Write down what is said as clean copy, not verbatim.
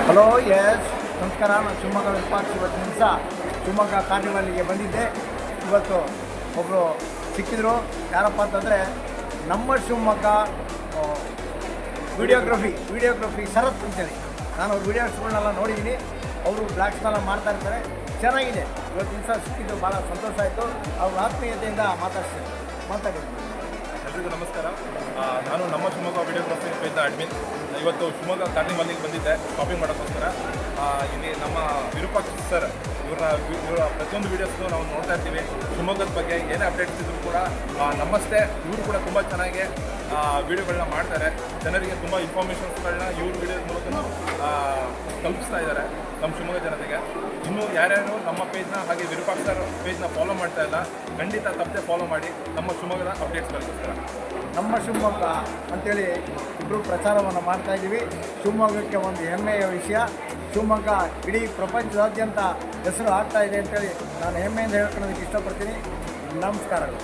Hello S ನಮಸ್ಕಾರ. ನಾನು ಶಿವಮೊಗ್ಗ ವಿಪಾಕ್ಷ. ಇವತ್ತಿನ ದಿವಸ ಶಿವಮೊಗ್ಗ ಕಾರ್ನಿವಲ್ಲಿಗೆ ಬಂದಿದ್ದೆ. ಇವತ್ತು ಒಬ್ಬರು ಸಿಕ್ಕಿದ್ರು. ಯಾರಪ್ಪ ಅಂತಂದರೆ ನಮ್ಮ ಶಿವಮೊಗ್ಗ ವಿಡಿಯೋಗ್ರಫಿ ಶರತ್ ಅಂತೇಳಿ. ನಾನು ಅವ್ರ ವೀಡಿಯೋಸ್ಗಳನ್ನೆಲ್ಲ ನೋಡಿದ್ದೀನಿ. ಅವರು ಬ್ಲಾಗ್ಸ್ನೆಲ್ಲ ಮಾಡ್ತಾಯಿರ್ತಾರೆ, ಚೆನ್ನಾಗಿದೆ. ಇವತ್ತಿನ ದಿವಸ ಸಿಕ್ಕಿದ್ದು ಭಾಳ ಸಂತೋಷ ಆಯಿತು. ಅವ್ರ ಆತ್ಮೀಯತೆಯಿಂದ ಮಾತಾಡಿದ್ರು. ಎಲ್ರಿಗೂ ನಮಸ್ಕಾರ. ನಾನು ನಮ್ಮ ಶಿವಮೊಗ್ಗ ವಿಡಿಯೋಗ್ರಫಿ ಪೇಜ್ನ ಅಡ್ಮಿನ್. ಇವತ್ತು ಶಿವಮೊಗ್ಗ ಕಾರ್ನಿವಲ್ಲಿಗೆ ಬಂದಿದ್ದೆ ಶಾಪಿಂಗ್ ಮಾಡೋಕ್ಕೋಸ್ಕರ. ಇಲ್ಲಿ ನಮ್ಮ ವಿರೂಪಾಕ್ಷ ಸರ್ ಇವರ ಪ್ರತಿಯೊಂದು ವೀಡಿಯೋಸ್ನು ನಾವು ನೋಡ್ತಾ ಇರ್ತೀವಿ. ಶಿವಮೊಗ್ಗದ ಬಗ್ಗೆ ಏನೇ ಅಪ್ಡೇಟ್ಸ್ ಇದ್ದರೂ ಕೂಡ ನಮಸ್ತೆ ಇವರು ಕೂಡ ತುಂಬ ಚೆನ್ನಾಗಿ ವೀಡಿಯೋಗಳನ್ನ ಮಾಡ್ತಾರೆ. ಜನರಿಗೆ ತುಂಬ ಇನ್ಫಾರ್ಮೇಷನ್ಸ್ಗಳನ್ನ ಇವ್ರ ವೀಡಿಯೋಸ್ ಮೂಲಕ ತಲುಪಿಸ್ತಾ ಇದ್ದಾರೆ ನಮ್ಮ ಶಿವಮೊಗ್ಗ ಜನತೆಗೆ. ಇನ್ನೂ ಯಾರ್ಯಾರು ನಮ್ಮ ಪೇಜ್ನ ಹಾಗೆ ವಿರೂಪಾಕ್ಷ ಸರ್ ಪೇಜ್ನ ಫಾಲೋ ಮಾಡ್ತಾ ಇಲ್ಲ, ಖಂಡಿತ ತಪ್ಪದೆ ಫಾಲೋ ಮಾಡಿ ನಮ್ಮ ಶಿವಮೊಗ್ಗದ ಅಪ್ಡೇಟ್ಸ್ಗಳಿಗೋಸ್ಕರ. ನಮ್ಮ ಶಿವಮೊಗ್ಗ ಅಂಥೇಳಿ ಇಬ್ಬರು ಪ್ರಚಾರವನ್ನು ಮಾಡ್ತಾಯಿದ್ದೀವಿ. ಶಿವಮೊಗ್ಗಕ್ಕೆ ಒಂದು ಹೆಮ್ಮೆಯ ವಿಷಯ. ಶಿವಮೊಗ್ಗ ಇಡೀ ಪ್ರಪಂಚದಾದ್ಯಂತ ಹೆಸರು ಆಗ್ತಾಯಿದೆ ಅಂತೇಳಿ ನಾನು ಹೆಮ್ಮೆಯಿಂದ ಹೇಳ್ಕೊಳ್ಳೋದಕ್ಕೆ ಇಷ್ಟಪಡ್ತೀನಿ. ನಮಸ್ಕಾರಗಳು.